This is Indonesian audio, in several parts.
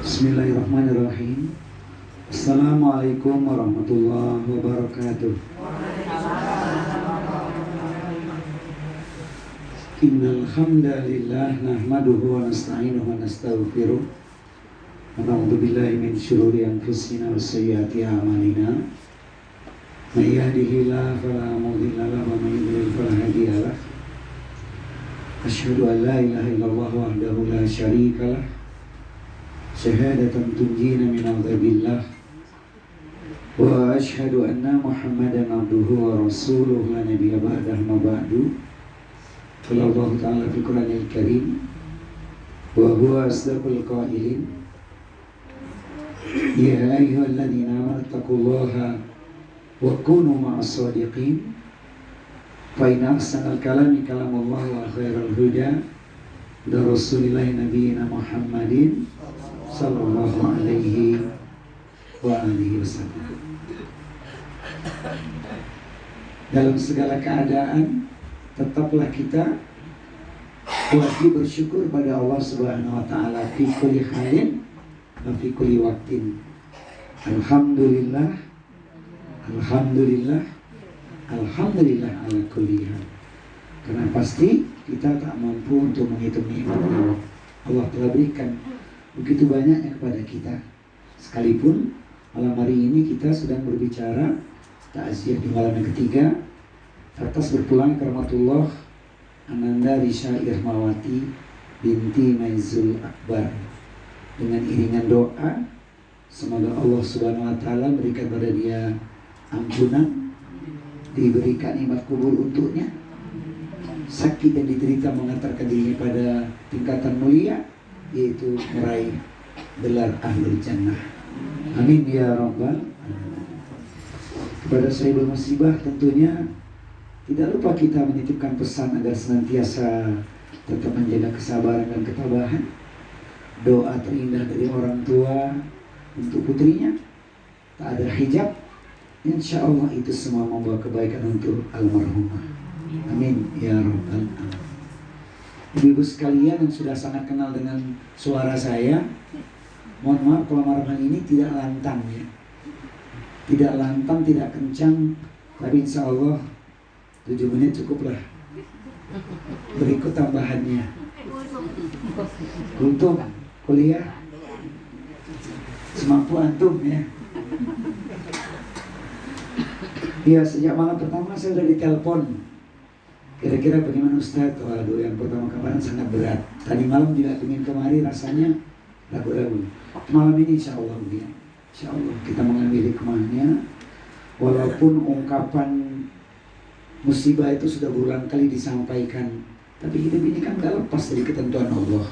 Bismillahirrahmanirrahim. Assalamualaikum warahmatullahi wabarakatuh. Innal hamdalillah nahmaduhu wa nasta'inuhu wa nastaghfiruh. Wa na'udzu billahi min syururi anfusina wa sayyiati a'malina. May yahdihillahu fala mudilla lahu wa may yudlil fala hadiya lahu. Asyhadu an la ilaha illallah wahdahu la syarika lah. Syahadatan tunjina min adzabillah. Wa asyhadu anna Muhammadan abduhu wa rasuluhu la nabiyya ba'dahu ma ba'du. Qala Allah ta'ala fi Qur'anil Karim wa huwa asdaqul qailin. Ya ayyuhalladzina amanu taqullaha wa kunu ma'as shadiqin. Fa inna ahsanal kalami kalamullah wa khairal huda da rasulillahi nabiyina Muhammadin sallallahu alaihi wa alihi wasallam. Dalam segala keadaan tetaplah kita wajib bersyukur pada Allah Subhanahu wa taala fi kulli halin wa fi kulli waqtin. Alhamdulillah, alhamdulillah, alhamdulillah ala kulli hal. Karena pasti kita tak mampu untuk menghitung nikmat Allah. Allah telah berikan begitu banyaknya kepada kita. Sekalipun malam hari ini kita sedang berbicara takziah di malam yang ketiga atas berpulang ke rahmatullah Ananda Risha Irmawati binti Maizul Akbar, dengan iringan doa semoga Allah Subhanahu wa taala berikan pada dia ampunan, diberikan nikmat kubur untuknya, sakit yang diderita mengantarkan dirinya pada tingkatan mulia, yaitu meraih gelar Ahlul Jannah. Amin ya rabbal alamin. Kepada sahibul musibah tentunya tidak lupa kita menitipkan pesan agar senantiasa tetap menjaga kesabaran dan ketabahan. Doa terindah dari orang tua untuk putrinya, tak ada hijab, insya Allah itu semua membawa kebaikan untuk almarhumah. Amin ya rabbal alamin. Ibu-ibu sekalian yang sudah sangat kenal dengan suara saya, mohon maaf kalau malam hari ini tidak lantang ya. Tidak lantang, tidak kencang, tapi insya Allah 7 menit cukuplah. Berikut tambahannya. Untuk kuliah semampu antum ya. Ya, sejak malam pertama saya sudah ditelepon. Kira-kira bagaimana Ustaz? Waduh, yang pertama kemarin sangat berat. Tadi malam juga ingin kemari rasanya ragu-ragu. Malam ini insya Allah ya. Insya Allah kita mengambil hikmahnya. Walaupun ungkapan musibah itu sudah berulang kali disampaikan, tapi hidup ini kan gak lepas dari ketentuan Allah.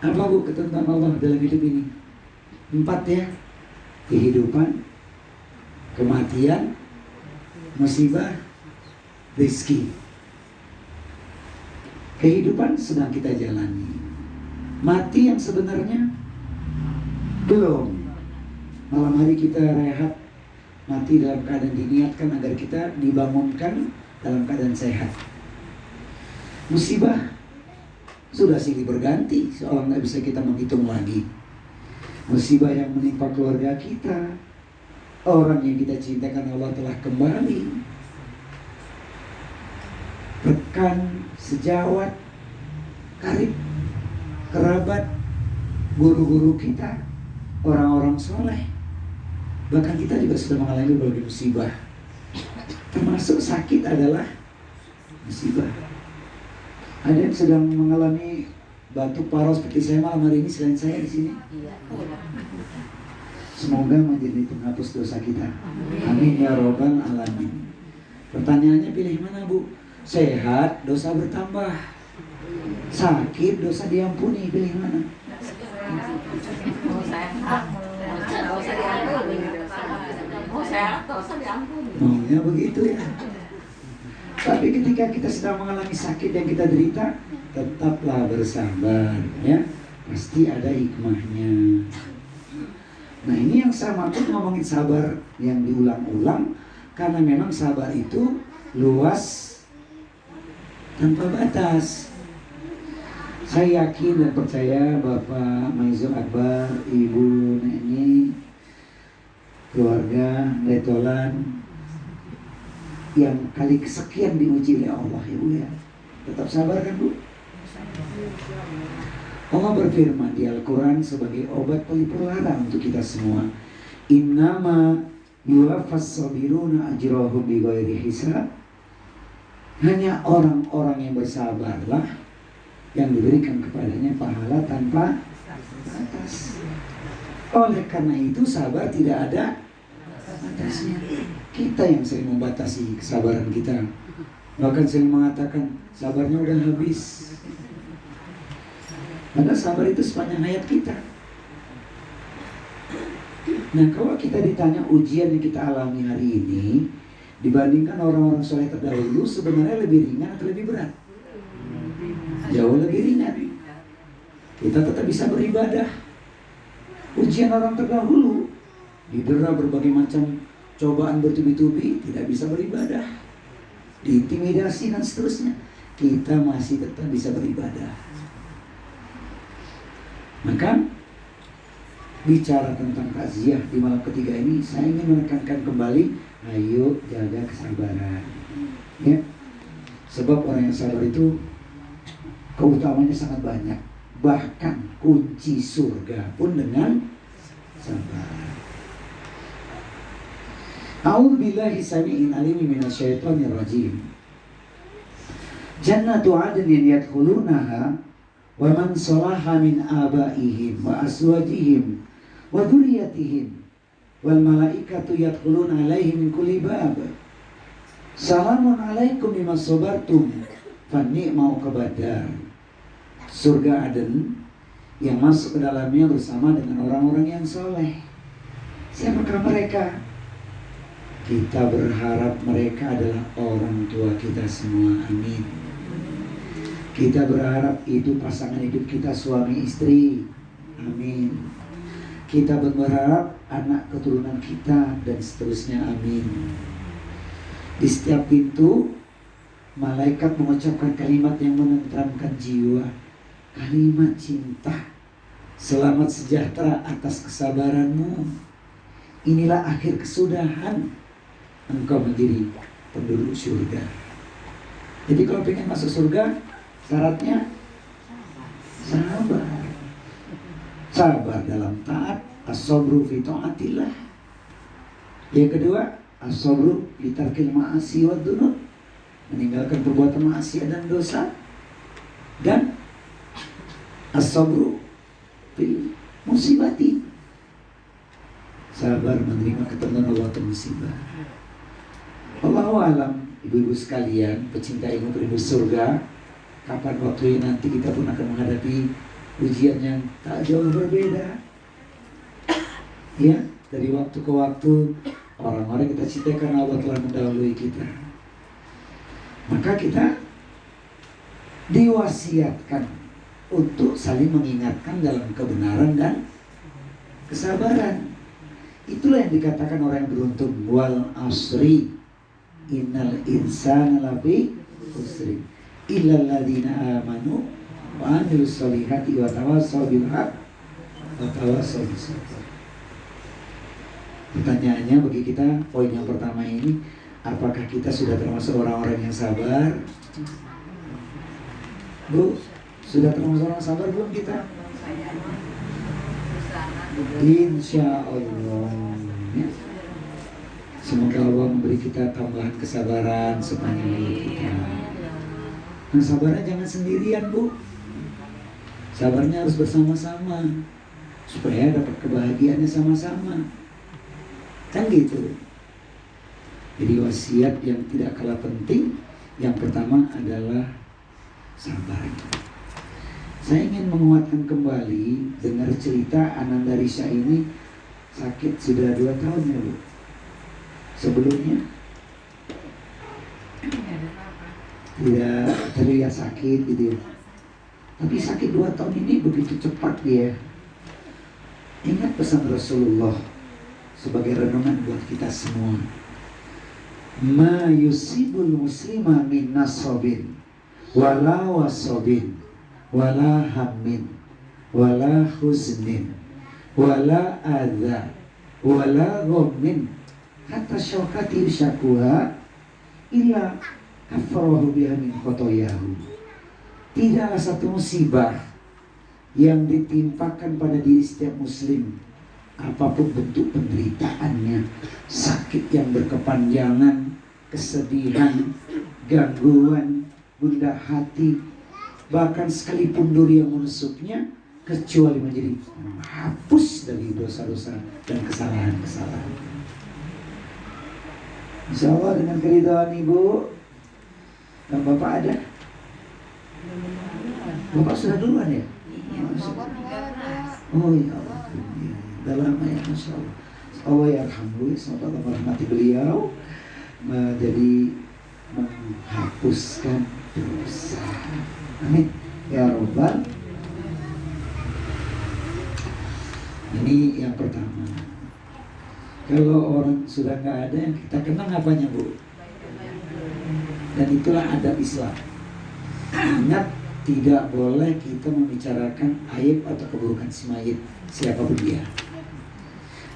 Apa bu ketentuan Allah dalam hidup ini? 4 ya. Kehidupan, kematian, musibah, rezeki. Kehidupan sedang kita jalani. Mati yang sebenarnya belum. Malam hari kita rehat, mati dalam keadaan diniatkan agar kita dibangunkan dalam keadaan sehat. Musibah sudah silih berganti, seolah nggak bisa kita menghitung lagi. Musibah yang menimpa keluarga kita, orang yang kita cintakan Allah telah kembali, rekan, sejawat, karib, kerabat, guru-guru kita, orang-orang soleh. Bahkan kita juga sudah mengalami berbagai musibah. Termasuk sakit adalah musibah. Ada yang sedang mengalami batuk parah seperti saya malam hari ini selain saya di sini. Semoga menjadi penghapus dosa kita. Amin ya rabbal alamin. Pertanyaannya pilih mana bu? Sehat, dosa bertambah. Sakit, dosa diampuni. Pilih mana? Maunya begitu ya. Tapi ketika kita sedang mengalami sakit yang kita derita, tetaplah bersabar ya. Pasti ada hikmahnya. Nah ini yang saya maksud ngomongin sabar yang diulang-ulang, karena memang sabar itu luas tanpa batas. Saya yakin dan percaya Bapak Maizul Akbar, Ibu Neni, keluarga Letolan yang kali kesekian diuji oleh Allah ya Bu ya. Tetap sabar kan Bu? Allah berfirman di Al-Quran sebagai obat pelipur lara untuk kita semua. Innama yuwaffas sabiruna ajrahum bighairi hisab. Hanya orang-orang yang bersabarlah yang diberikan kepadanya pahala tanpa batas. Oleh karena itu sabar tidak ada batasnya. Kita yang sering membatasi kesabaran kita. Bahkan sering mengatakan sabarnya udah habis. Padahal sabar itu sepanjang hayat kita. Nah, kalau kita ditanya ujian yang kita alami hari ini dibandingkan orang-orang soleh terdahulu, sebenarnya lebih ringan atau lebih berat? Jauh lebih ringan. Kita tetap bisa beribadah. Ujian orang terdahulu didera berbagai macam cobaan bertubi-tubi, tidak bisa beribadah, diintimidasi dan seterusnya. Kita masih tetap bisa beribadah. Maka bicara tentang takziah di malam ketiga ini, saya ingin menekankan kembali, ayo jaga kesabaran, ya. Sebab orang yang sabar itu keutamanya sangat banyak. Bahkan kunci surga pun dengan sabar. A'udzubillahi samii'il 'aliim minasyaitonir rajim. Jannatu 'adnin yadkhulunaha wa man salaha min abaihim wa aswajihim wa dzurriyyatihim wal malaikatu yadkhuluna 'alaihim min kulli bab. Salamun 'alaikum bima sabartum fa ni'ma uqbadar. Surga Aden yang masuk ke dalamnya bersama dengan orang-orang yang soleh. Siapakah mereka? Kita berharap mereka adalah orang tua kita semua. Amin. Kita berharap itu pasangan hidup kita, suami istri. Amin. Kita berharap anak keturunan kita dan seterusnya. Amin. Di setiap pintu malaikat mengucapkan kalimat yang menenteramkan jiwa. Kalimat cinta. Selamat sejahtera atas kesabaranmu. Inilah akhir kesudahan. Engkau menjadi penduduk surga. Jadi kalau pengen masuk surga, syaratnya sabar. Sabar dalam taat, as-sabru fi ta'atillah. Yang kedua, as-sabru fi tarkil ma'asi wa dzunub, meninggalkan perbuatan maksiat dan dosa. Dan as-sabru fi musibati, sabar menerima ketentuan Allah atau musibah. Allahu alam, ibu-ibu sekalian, pecinta ilmu penduduk surga, kapan waktu nanti kita pun akan menghadapi ujian yang tak jauh berbeda. Ya, dari waktu ke waktu orang-orang kita cintai karena Allah telah mendahului kita. Maka kita diwasiatkan untuk saling mengingatkan dalam kebenaran dan kesabaran. Itulah yang dikatakan orang yang beruntung. Wal asri innal insana lafi khusri illal ladzina amanu wa amilus solihati wa tawassaw bil haqq wa tawassaw bis sabr. Pertanyaannya bagi kita, poin yang pertama ini, apakah kita sudah termasuk orang-orang yang sabar? Bu, sudah termasuk orang sabar belum kita? Insya Allah, ya. Semoga Allah memberi kita tambahan kesabaran sepanjang hidup kita. Nah, sabarnya jangan sendirian, Bu. Sabarnya harus bersama-sama supaya dapat kebahagiaannya sama-sama. Kan gitu. Jadi wasiat yang tidak kalah penting, yang pertama adalah sabar. Saya ingin menguatkan kembali dengar cerita Ananda Risha ini sakit sudah 2 tahun ya Bu. Sebelumnya tidak terlihat sakit gitu ya. Tapi sakit 2 tahun ini begitu cepat dia. Ingat pesan Rasulullah sebagai renungan buat kita semua. Ma yusibul muslima min nasabin wala wasabin wala hammin, wala huznin, wala adza, wala ghammin, hatta syaukati syakuha illa kafarahu biha min khotoyahu. Tidaklah satu musibah yang ditimpakan pada diri setiap muslim, apapun bentuk penderitaannya, sakit yang berkepanjangan, kesedihan, gangguan, gundah hati, bahkan sekalipun duri yang menusuknya, kecuali menjadi menghapus dari dosa-dosa dan kesalahan-kesalahan. Insya Allah dengan keridhaan Ibu dan Bapak ada. Bapak sudah duluan ya? Oh ya Allah, udah lama ya, Masya Allah. Allah ya Alhamdulillah, semoga Allah merahmati beliau, jadi menghapuskan dosa. Amin ya Rabbal. Ini yang pertama. Kalau orang sudah nggak ada, yang kita kenang apanya, Bu? Dan itulah adab Islam. Ingat, tidak boleh kita membicarakan aib atau keburukan si mayit, siapapun dia.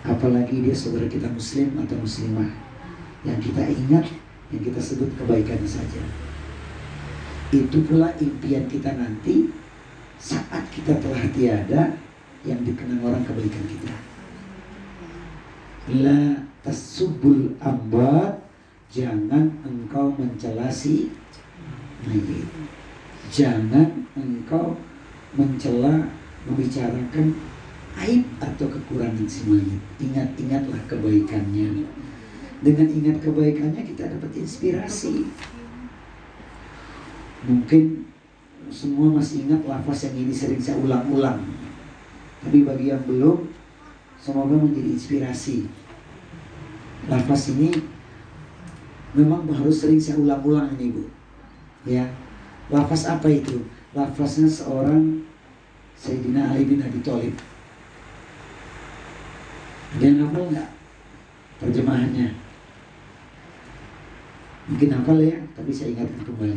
Apalagi dia saudara kita muslim atau muslimah. Yang kita ingat, yang kita sebut kebaikannya saja. Itu pula impian kita nanti saat kita telah tiada, yang dikenang orang kebaikan kita. La tasubul ambat, jangan engkau mencela si mayit. Jangan engkau mencela, membicarakan aib atau kekurangan si mayit. Ingat-ingatlah kebaikannya. Dengan ingat kebaikannya kita dapat inspirasi. Mungkin semua masih ingat lafaz yang ini sering saya ulang-ulang. Tapi bagi yang belum, semoga menjadi inspirasi. Lafaz ini memang harus sering saya ulang-ulang ini, Bu. Ya. Lafaz apa itu? Lafaznya seorang Sayyidina Ali bin Abi Thalib. Ada yang hafal nggak terjemahannya? Mungkin hafal ya, tapi saya ingatkan kembali.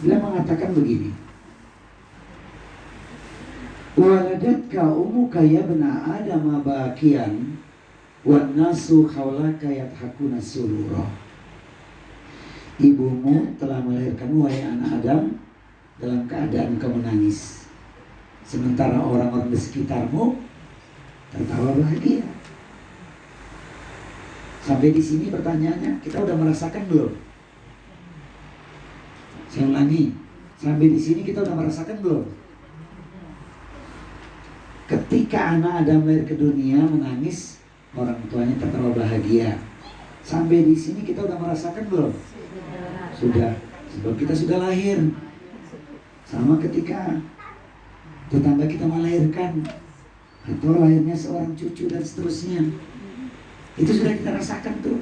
Dia mengatakan begini. Waladatka umuka ya bena Adam bakian wan nasu khawlaka yathakuna surura. Ibumu telah melahirkanmu, wahai anak Adam, dalam keadaan engkau menangis, sementara orang-orang di sekitarmu tertawa bahagia. Sampai di sini pertanyaannya, kita udah merasakan belum? Saya ulangi, sampai di sini kita udah merasakan belum? Ketika anak Adam lahir ke dunia menangis, orang tuanya tertawa bahagia. Sampai di sini kita udah merasakan belum? Sudah, sebab kita sudah lahir. Sama ketika tetangga kita melahirkan, atau lahirnya seorang cucu dan seterusnya, itu sudah kita rasakan tuh.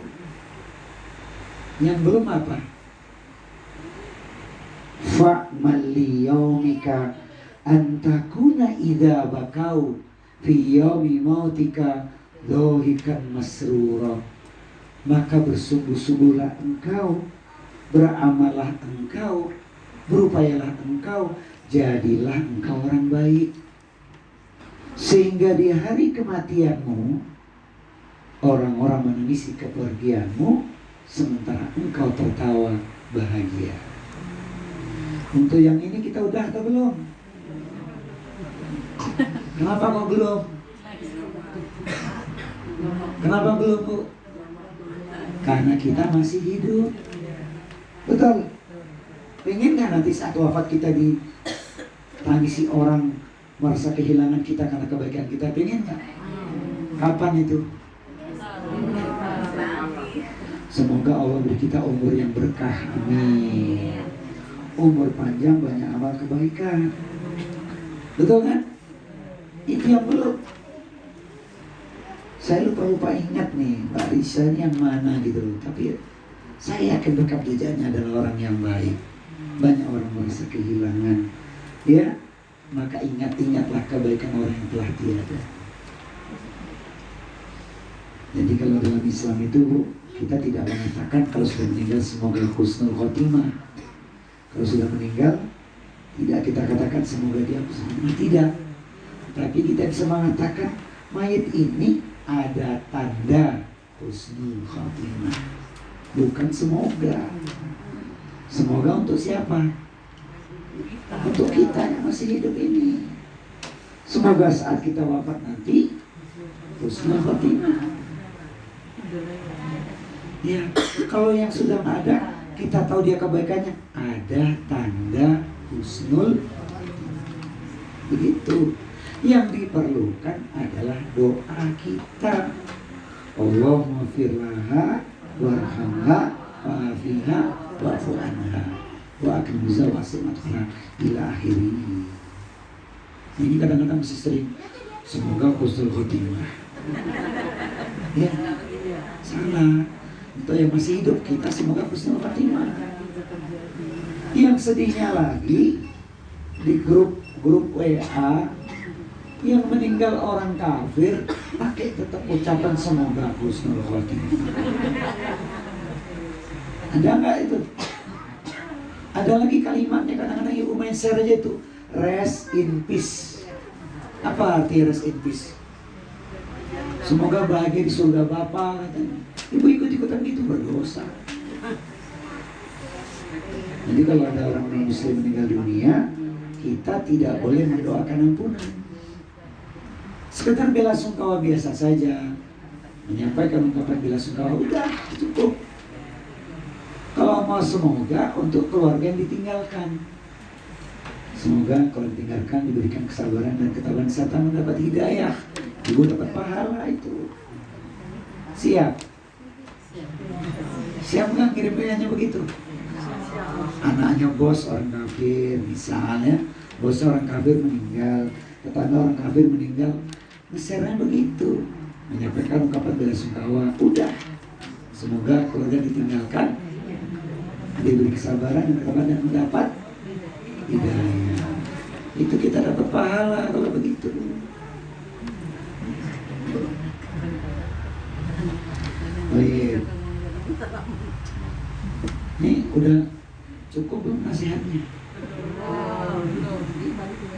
Yang belum apa? Fa'mal liyaumika antakuna idza bakau fi yaumi mautika dhahikan masrura. Maka bersungguh-sungguhlah engkau, beramallah engkau, berupayalah engkau, jadilah engkau orang baik, sehingga di hari kematianmu orang-orang menangisi kepergianmu, sementara engkau tertawa bahagia. Untuk yang ini kita udah atau belum? Kenapa kok belum? Kenapa belum, Bu? Karena kita masih hidup. Betul. Pengen gak nanti saat wafat kita ditangisi orang, merasa kehilangan kita karena kebaikan kita? Pengen gak? Kapan itu? Semoga Allah beri kita umur yang berkah. Amin. Umur panjang, banyak amal kebaikan. Betul kan? Itu yang belum. Saya lupa ingat nih, Mbak Risa ini yang mana gitu loh. Tapi saya yakin rekam jejaknya adalah orang yang baik. Banyak orang merasa kehilangan. Ya, maka ingat-ingatlah kebaikan orang yang telah tiada. Jadi kalau dalam Islam itu, kita tidak mengatakan kalau sudah meninggal semoga husnul khotimah. Kalau sudah meninggal, Tidak kita katakan semoga dia husnul, tidak. Tapi kita bisa mengatakan mayit ini ada tanda husnul khotimah. Bukan semoga. Semoga untuk siapa? Untuk kita yang masih hidup ini. Semoga saat kita wafat nanti husnul khotimah. Ya, kalau yang sudah ada, kita tahu dia kebaikannya, ada tanda husnul. Begitu. Yang diperlukan adalah doa kita. Allahumma firlaha warhamha wa'afiha wa'fu anha wa akrim zawasimatha ila akhiri. Ini kadang-kadang masih sering semoga husnul khotimah. Ya, salah. Untuk yang masih hidup kita semoga husnul khotimah. Yang sedihnya lagi di grup WA yang meninggal orang kafir pakai tetap ucapan semoga husnul khotimah. Ada nggak itu? Ada lagi kalimatnya kadang-kadang ibu main share aja itu, rest in peace. Apa arti rest in peace? Semoga bahagia di surga Bapa katanya. Ibu ikut-ikutan gitu berdosa. Jadi kalau ada orang non-muslim meninggal dunia, kita tidak boleh mendoakan ampunan. Sekedar bela sungkawa biasa saja, menyampaikan ungkapan bela sungkawa, udah cukup. Kalau mau semoga untuk keluarga yang ditinggalkan, semoga kalau ditinggalkan diberikan kesabaran dan ketabahan serta mendapat hidayah, ibu dapat pahala itu. Siap? Siap nggak kirim WA-nya begitu? Anaknya bos orang kafir misalnya, bos orang kafir meninggal, tetangga orang kafir meninggal, nge-share-nya begitu, menyampaikan ungkapan bela sungkawa, udah. Semoga keluarga ditinggalkan, diberi kesabaran dan ketabahan dan mendapat hidayah. Itu kita dapat pahala kalau begitu. Oh iya. Ini udah cukup belum nasihatnya?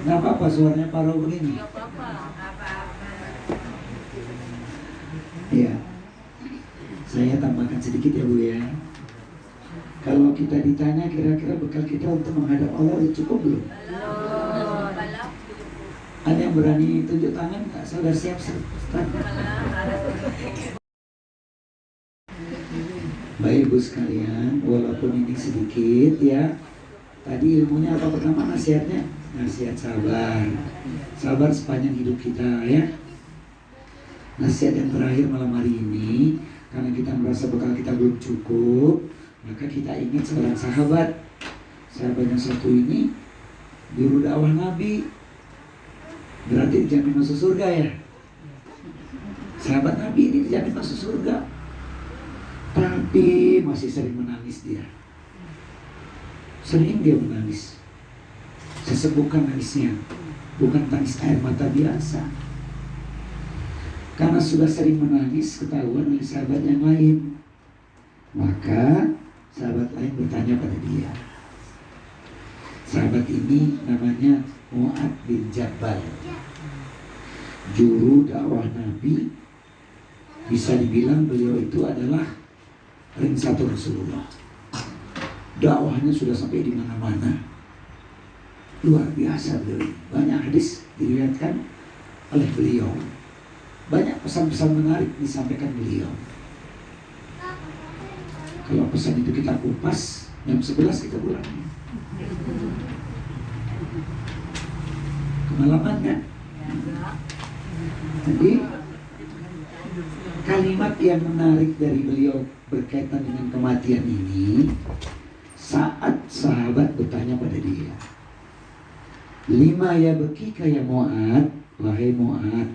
Nggak apa-apa suaranya parau begini. Iya. Saya tambahkan sedikit ya Bu ya. Kalau kita ditanya kira-kira bekal kita untuk menghadap Allah udah cukup belum? Ada yang berani tunjuk tangan nggak? Saya udah siap. Baik Ibu sekalian, walaupun ini sedikit ya. Tadi ilmunya apa pertama nasihatnya? Nasihat sabar. Sabar sepanjang hidup kita ya. Nasihat yang terakhir malam hari ini, karena kita merasa bekal kita belum cukup, maka kita ingat seorang sahabat. Sahabat yang satu ini juru dakwah Nabi, berarti dijamin masuk surga ya. Sahabat Nabi ini dijamin masuk surga, tapi masih sering menangis dia. Sering dia menangis. Sesebutkan nangisnya, bukan tangis air mata biasa. Karena sudah sering menangis, ketahuan oleh sahabat yang lain. Maka sahabat lain bertanya pada dia. Sahabat ini namanya Mu'ad bin Jabal, juru dakwah Nabi. Bisa dibilang beliau itu adalah ring satu Rasulullah. Dakwahnya sudah sampai di mana-mana. Luar biasa beliau. Banyak hadis diriwayatkan oleh beliau. Banyak pesan-pesan menarik disampaikan beliau. Kalau pesan itu kita kupas, jam 11 kita pulang. Kemalaman kan? Jadi kalimat yang menarik dari beliau berkaitan dengan kematian ini, saat sahabat bertanya pada dia, "Lima ya bekika ya Mu'ad, wahai Mu'ad,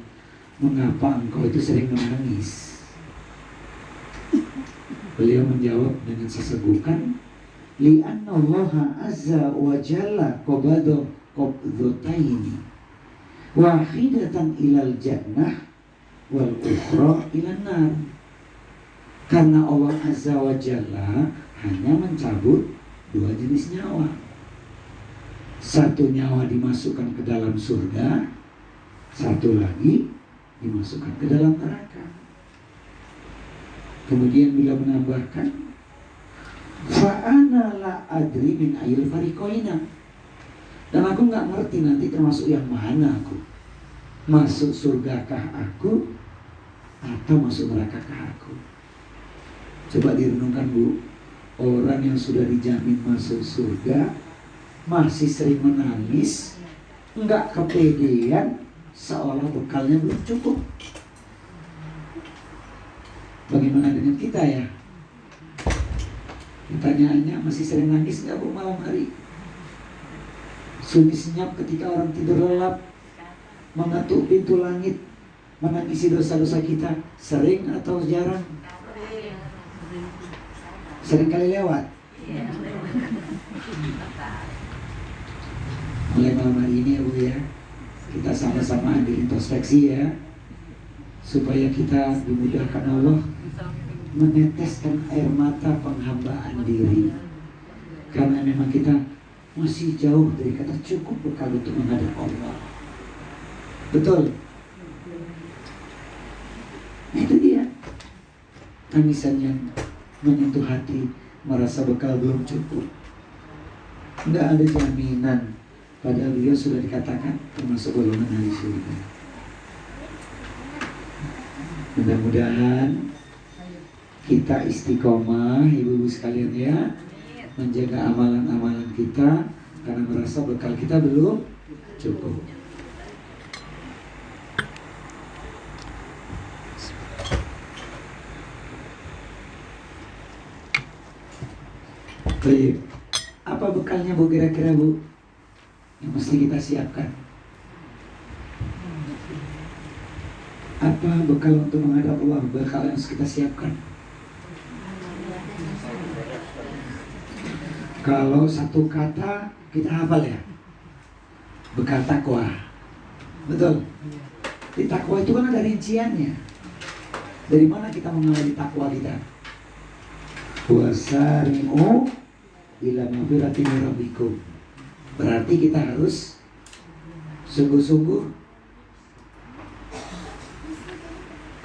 mengapa engkau itu sering menangis?" Beliau menjawab dengan sesegukan, "Li'anna Allah azza wa jalla qabdataini wahidatan ilal jannah wal ukhra ilan nar." Karena Allah azza wa jalla hanya mencabut dua jenis nyawa. Satu nyawa dimasukkan ke dalam surga, satu lagi dimasukkan ke dalam neraka. Kemudian bila menambahkan, fa'ana la adri min ayil fariqaina, dan aku nggak ngerti nanti termasuk yang mana aku, masuk surgakah aku atau masuk nerakakah aku. Coba direnungkan Bu, orang yang sudah dijamin masuk surga masih sering menangis, nggak kepedean, seolah bekalnya belum cukup. Bagaimana dengan kita ya? Pertanyaannya, masih sering nangis nggak Bu malam hari? Sunyi senyap ketika orang tidur lelap, mengetuk pintu langit, menangisi dosa-dosa kita, sering atau jarang? Sering kali lewat. Mulai malam hari ini ya Bu ya, kita sama-sama ambil introspeksi ya, supaya kita dimudahkan Allah meneteskan air mata penghambaan diri. Karena memang kita masih jauh dari kata cukup bekal untuk menghadap Allah. Betul? Nah, itu dia tangisan yang menyentuh hati, merasa bekal belum cukup. Nggak ada jaminan, padahal beliau sudah dikatakan termasuk golongan ahli surga. Mudah-mudahan kita istiqomah ibu-ibu sekalian ya, menjaga amalan-amalan kita, karena merasa bekal kita belum cukup. Baik, apa bekalnya Bu kira-kira Bu yang mesti kita siapkan? Apa bekal untuk menghadap Allah, bekal yang harus kita siapkan? Kalau satu kata kita hafal ya, bekal takwa. Betul? Di takwa itu kan ada rinciannya. Dari mana kita mengawali takwa kita? Wasari'u ila maghfiratin min rabbikum. Berarti kita harus sungguh-sungguh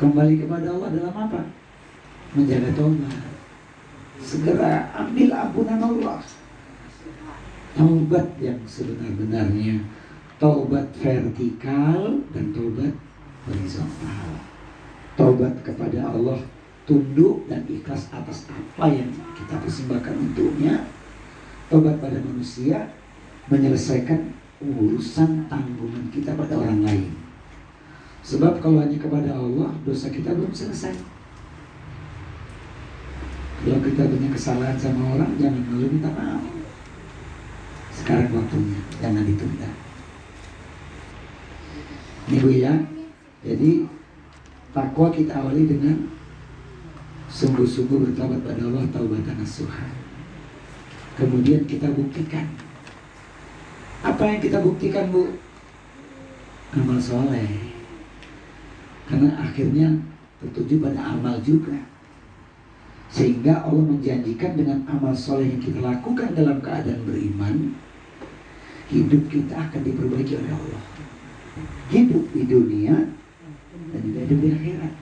kembali kepada Allah dalam apa? Menjaga taubat. Segera ambil ampunan Allah. Taubat yang sebenar-benarnya, taubat vertikal dan taubat horizontal. Taubat kepada Allah, tunduk dan ikhlas atas apa yang kita persembahkan untuknya. Taubat pada manusia, menyelesaikan urusan tanggungan kita pada orang lain. Sebab kalau hanya kepada Allah, dosa kita belum selesai. Kalau kita punya kesalahan sama orang, jangan malu minta maaf. Sekarang waktunya, jangan ditunda. Ini Bu ya, jadi takwa kita awali dengan sungguh-sungguh bertaubat pada Allah, taubatan nasuha. Kemudian kita buktikan. Apa yang kita buktikan Bu? Amal soleh. Karena akhirnya tertuju pada amal juga. Sehingga Allah menjanjikan dengan amal soleh yang kita lakukan dalam keadaan beriman, hidup kita akan diperbaiki oleh Allah. Hidup di dunia dan juga hidup di akhirat.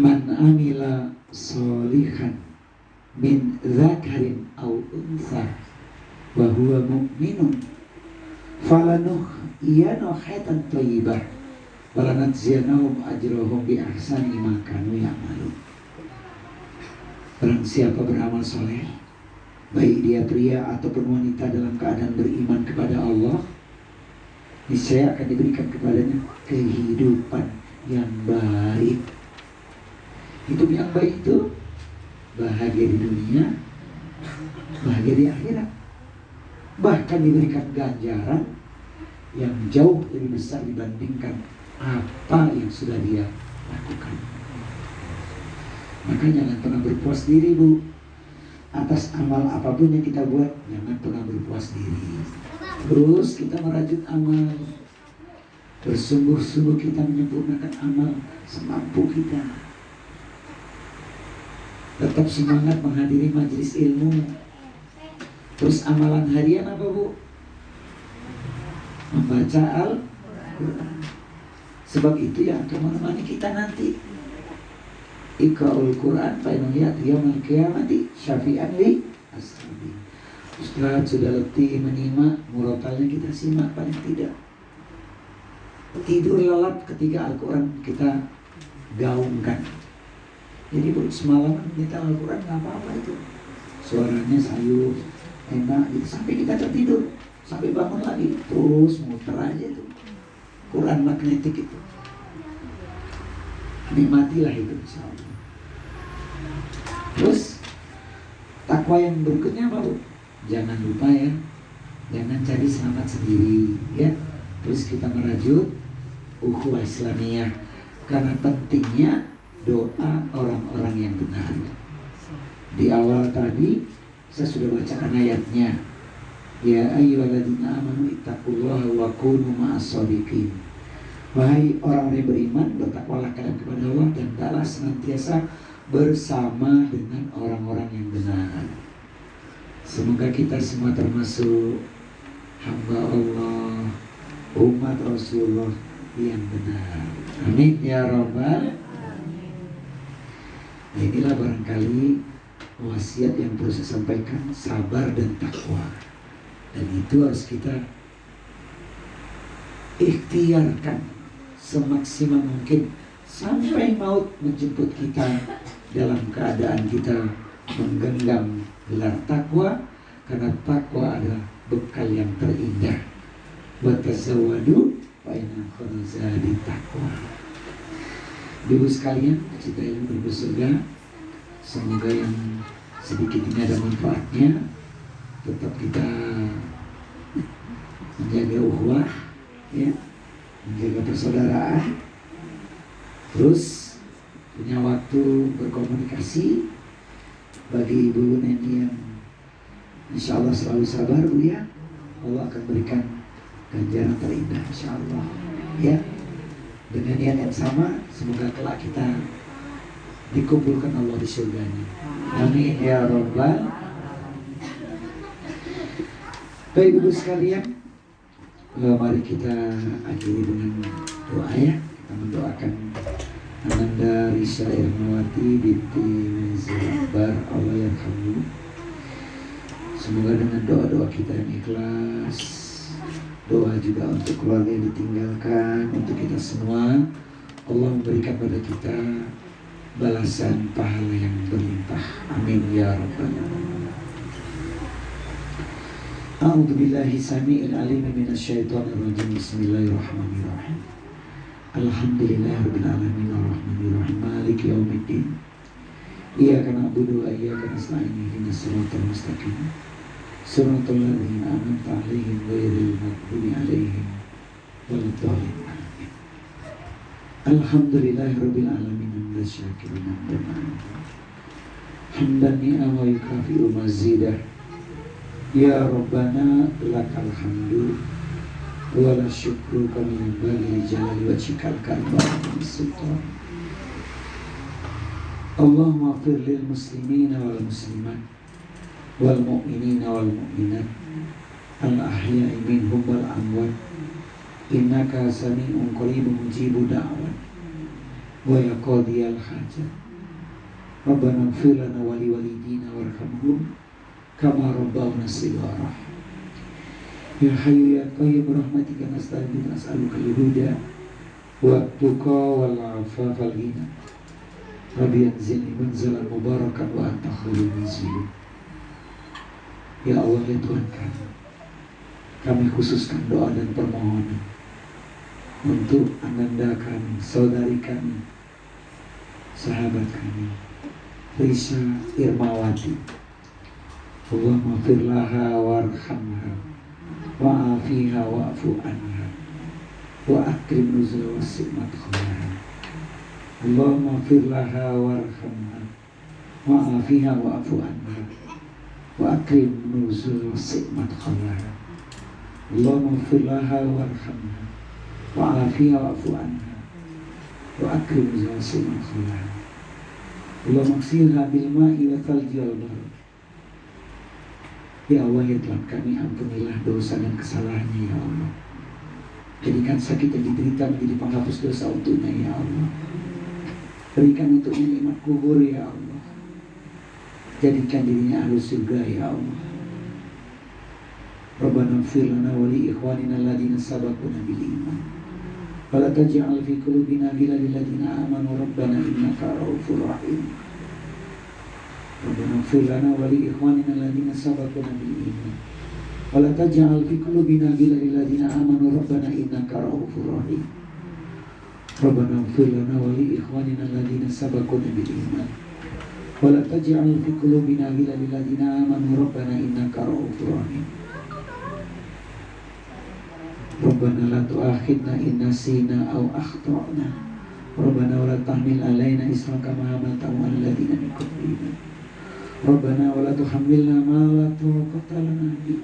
Man amila solihan min dzakarin aw untha wa huwa mu'minun falanuhyiyanu hayatan thayyibah wa lanajziyanahum ajrahum bi ahsani ma kanu ya'malun. Barang siapa beramal soleh, baik dia pria ataupun wanita dalam keadaan beriman kepada Allah, niscaya akan diberikan kepadanya kehidupan yang baik. Hidup yang baik itu bahagia di dunia, bahagia di akhirat. Bahkan diberikan ganjaran yang jauh lebih besar dibandingkan apa yang sudah dia lakukan. Maka jangan pernah berpuas diri Bu, atas amal apapun yang kita buat. Jangan pernah berpuas diri. Terus kita merajut amal, bersungguh-sungguh kita menyempurnakan amal semampu kita. Tetap semangat menghadiri majelis ilmu, Terus amalan harian apa Bu? Membaca Al-Quran. Sebab itu yang akan menemani kita nanti. Iqra'ul Quran fa innahu ya'ti yaumil qiyamati syafi'an li ashabi. Ustaz sudah letih menyimak, murotalnya kita simak paling tidak. Tidur lelap ketika Al-Quran kita gaungkan. Jadi Bu, semalaman kita Al-Quran gak apa-apa itu. Suaranya sayup, enak gitu. Sampai kita tertidur, sampai bangun lagi, terus muter aja itu. Quran magnetik itu. Nikmatilah itu insyaallah. Terus takwa yang berikutnya apa Bu? Jangan lupa ya, jangan cari selamat sendiri ya. Terus kita merajut ukhuwah Islamiyah, karena pentingnya doa orang-orang yang benar. Di awal tadi saya sudah bacakan ayatnya. Ya ayyuhalladzina amanu ittaqullaha wa kunu ma'as-shadiqin. Wahai orang yang beriman, bertakwalah kalian kepada Allah dan hendaklah senantiasa bersama dengan orang-orang yang benar. Semoga kita semua termasuk hamba Allah, umat Rasulullah yang benar. Amin ya rabbal. Inilah barangkali wasiat yang perlu saya sampaikan, sabar dan takwa. Dan itu harus kita ikhtiarkan semaksimal mungkin sampai maut menjemput kita dalam keadaan kita menggenggam gelar takwa, karena takwa adalah bekal yang terindah. Wa tazawwadu fa inna khairaz zadi taqwa. Ibu sekalian, cita ilmu bersurga, semoga yang sedikit ini ada manfaatnya. Tetap kita menjaga ukhuwah ya, menjaga persaudaraan, terus punya waktu berkomunikasi. Bagi Ibu Neni yang insya Allah selalu sabar Bu ya, Allah akan berikan ganjaran terindah insya Allah ya. Dengan niat yang sama, semoga kelak kita dikumpulkan Allah di surganya. Amin ya rabbal. Baik Ibu sekalian, mari kita akhiri dengan doa ya. Kita mendoakan Ananda Risa Irmawati binti Zabar, Allah yarhamhu. Semoga dengan doa-doa kita yang ikhlas, doa juga untuk keluarga yang ditinggalkan, untuk kita semua, Allah memberikan pada kita balasan pahala yang berlimpah. Amin ya rabbal alamin. A'udzu billahi samii'il 'aliim minasyaitonir rajiim. Bismillahirrahmanirrahim. Alhamdulillahirabbil alamin arrahmanir rahim maliki yaumiddin. Iyyaka na'budu wa iyyaka nasta'in ihdinas siratal mustaqim. Shiratal ladzina an'amta 'alaihim ghairil maghdubi 'alaihim waladdallin. Alhamdulillahirabbil alamin hamdan hamdan ni'ama yukafi'u mazidah. Ya Rabbana lakal hamdu wa la syukru kami bagi jalali wajhikal karim sultan. Allahumma ighfir lil muslimina wal muslimat wal mu'minina wal mu'minat al ahya'i minhum wal amwat innaka sami'un qaribun mujibud da'wat wa ya qadiyal hajat. Rabbana ighfir lana wa li walidina warhamhum kama rabbawna shighara. Ya Hayyu ya Qayyum rahmatika nasta'in nas'aluka al-huda wa tuqa wal afafa wal ghina. Rabbi anzilni manzalan mubarakan wa anta khairul munzilin. Ya Allah ya Tuhan kami khususkan doa dan permohonan untuk ananda kami, saudari kami, sahabat kami, Risa Irmawati. Allahumma firlaha warhamha wa'afiha wa'fu anha wa akrim nuzul wasi' madkhalaha. Allahumma firlaha warhamha wa'afiha wa'fu anha wa akrim nuzul wasi' madkhalaha. Allahumma firlaha warhamha wa'afiha wa'fu anha wa akrim nuzul wasi' madkhalaha. Allahumma ighsilha bil ma'i wa thalji wal barad Ya Allah ya Tuhan kami, ampunilah dosa dan kesalahannya ya Allah. Jadikan sakit yang diderita menjadi penghapus dosa untuknya ya Allah. Berikan untuknya nikmat kubur ya Allah. Jadikan dirinya ahli surga ya Allah. Rabbana ighfir lana wa li ikhwanina alladhina sabaquna bil iman. Wa la taj'al fi qulubina ghillan lil ladzina amanu rabbana innaka ra'ufur rahim. Rabbana ighfir lana wa li ikhwanina alladhina sabaquna bil iman. Wa la taj'al fi qulubina ghillan lil ladzina amanu rabbana innaka ra'ufur rahim. Rabbana ighfir lana wa li ikhwanina alladhina sabaquna bil iman. Wa la taj'al fi qulubina ghillan lil ladzina amanu rabbana innaka ra'ufur rahim. Rabbana la tu'akhidna in nasina aw akhtana. Rabbana wa la tahmil alaina isran kama hamaltahu 'alal ladzina min qablina. Rabbana wa la tuhammilna ma la taqata lana bihi.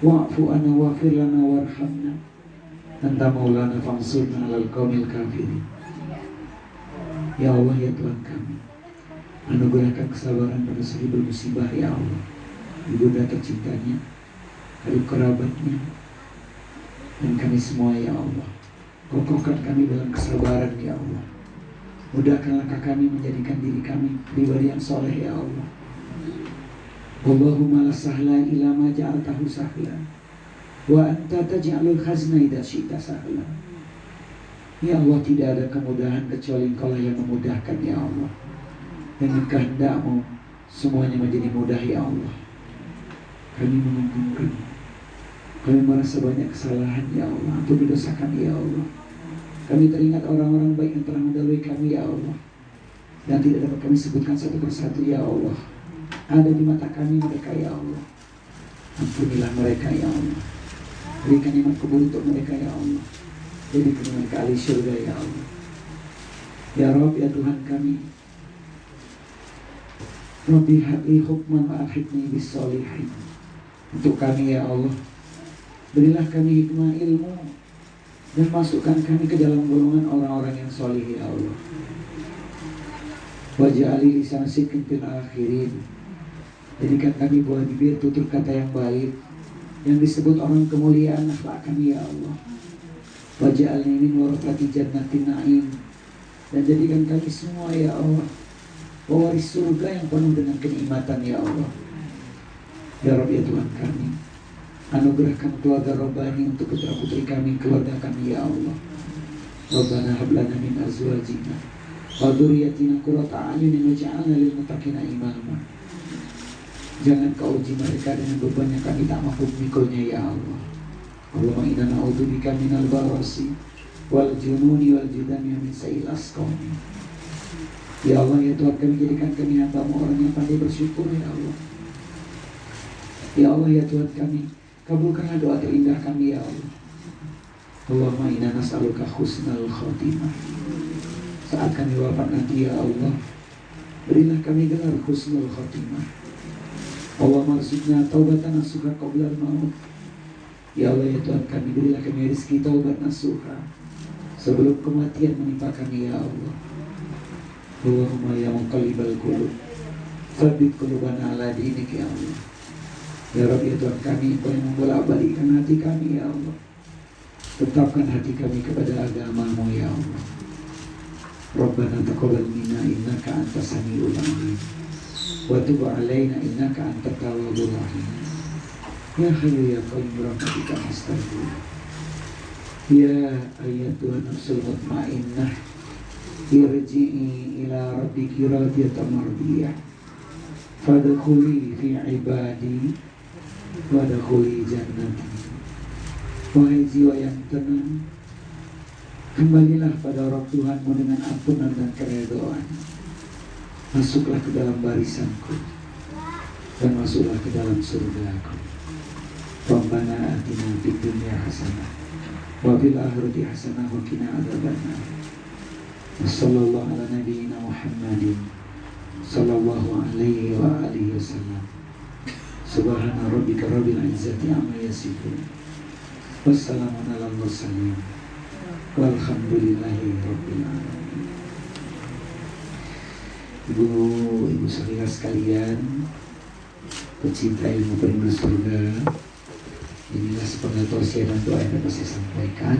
Wa'fu 'anna waghfir lana warhamna. Anta maulana fansurna 'alal qaumil kafirin. Ya Allah ya Tuhan kami, anugerahkan kesabaran pada seribu musibah ya Allah. Ibunda tercintanya, karib kerabatnya, dan kami semua ya Allah. Kokohkan kami dalam kesabaran ya Allah. Mudahkan langkah kami menjadikan diri kami pribadi yang soleh ya Allah. Allahumma la sahla illa ma ja'altahu sahla wa anta taj'alul hazna idza syi'ta sahla. Ya Allah, tidak ada kemudahan kecuali Engkau yang memudahkan ya Allah. Dengan kehendak-Mu semuanya menjadi mudah ya Allah. Kami menunggukan, kami merasa banyak kesalahan ya Allah. Ampuni dosa kami ya Allah. Kami teringat orang-orang baik yang telah mendahului kami ya Allah, dan tidak dapat kami sebutkan satu persatu ya Allah. Ada di mata kami mereka ya Allah. Ampunilah mereka ya Allah. Berikan nikmat kubur untuk mereka ya Allah. Jadikan mereka ahli surga ya Allah. Ya Rabb ya Tuhan kami, Rabbi habli hukman wa alhiqni bis solihin. Untuk kami ya Allah, berilah kami hikmah ilmu dan masukkan kami ke dalam golongan orang-orang yang solih ya Allah. Waj'ali lisan sidqin fil akhirin. Jadikan kami buah bibir tutur kata yang baik, yang disebut orang kemuliaan akhlak kami ya Allah. Waj'alni min warathati jannatin na'im. Dan jadikan kami semua ya Allah pewaris surga yang penuh dengan kenikmatan ya Allah. Ya Rabb ya Tuhan kami, anugerahkan keluarga Rabbani untuk putra-putri kami, keluarga kami ya Allah. Rabbana hab lana min azwajina wa dzurriyyatina qurrata a'yunin waj'alna lil muttaqina imama. Jangan Kau uji mereka dengan beban yang kami tak mampu memikulnya ya Allah. Allahumma inna na'udzubika minal barasi wal jununi wal judami wa min sayyi'il asqami. Ya Allah ya Tuhan kami, jadikan kami hamba-Mu orang yang pandai bersyukur ya Allah. Ya Allah ya Tuhan kami, kabulkanlah doa terindah kami ya Allah. Allahumma inna nas'aluka husnal khotimah. Saat kami wafat nanti ya Allah, berilah kami gelar husnul khotimah. Allahumma arzuqna taubatan nasuha qabla al-maut. Ya Allah ya Tuhan kami, berilah kami rezeki taubat nasuha sebelum kematian menimpa kami ya Allah. Allahumma ya muqallibal qulub, tsabbit qulubana ala dinik ya Allah. Ya Rabbi ya Tuhan kami, Engkau yang membolak-balikkan hati kami ya Allah. Tetapkan hati kami kepada agama-Mu ya Allah. Rabbana taqabbal minna innaka antas samiul alim wa tub alaina innaka antat tawwabur rahim. Ya Hayyu ya Qayyum birahmatika nastaghfir. Ya ayyatuhan nafsul mutmainnah, irji'i ila rabbiki radiyatan mardiyah, fadkhuli fi ibadi wadkhuli jannati. Wahai jiwa yang tenang, kembalilah pada Rabb Tuhanmu dengan ampunan dan keridhaan. Masuklah ke dalam barisanku dan masuklah ke dalam surgaku. Rabbana atina fid dunya hasanah wa fil akhirati hasanah wa qina adzabannar. Wassallallahu ala nabiyyina Muhammadin sallallahu alaihi wa alihi wasallam. Subhana rabbika rabbil izzati amma yasifun. Wassalamun ala mursalin. Walhamdulillahi rabbil alamin. Ibu saudara sekalian, pecinta ilmu perindu surga. Inilah sepenggal tausiah dan doa yang dapat saya sampaikan.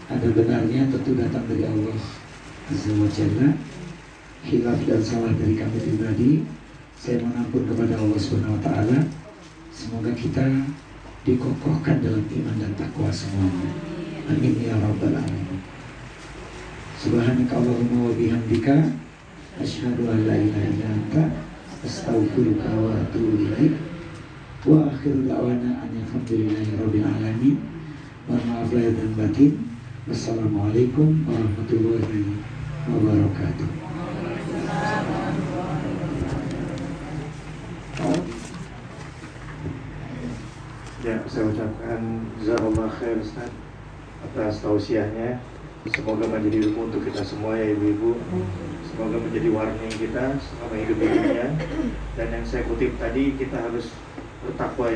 Ada benarnya tentu datang dari Allah Azza wa Jalla. Khilaf dan salah dari kami pribadi, saya mohon ampun kepada Allah Subhanahu wa Ta'ala. Semoga kita dikokohkan dalam iman dan takwa semuanya. Amin ya rabbal alamin. Subhanaka Allahumma wa bihamdika asyhadu an la ilaha illa anta astaghfiruka wa atubu ilaik. Wa akhiru da'wana alhamdulillahi rabbil alamin. Mohon maaf lahir dan batin. Wassalamualaikum warahmatullahi wabarakatuh. Ya, saya ucapkan jazakallah khair Ustaz atas tausiahnya. Semoga menjadi ilmu untuk kita semua ya ibu-ibu. Semoga menjadi warning kita selama hidup di dunia. Dan yang saya kutip tadi, kita harus bertakwa.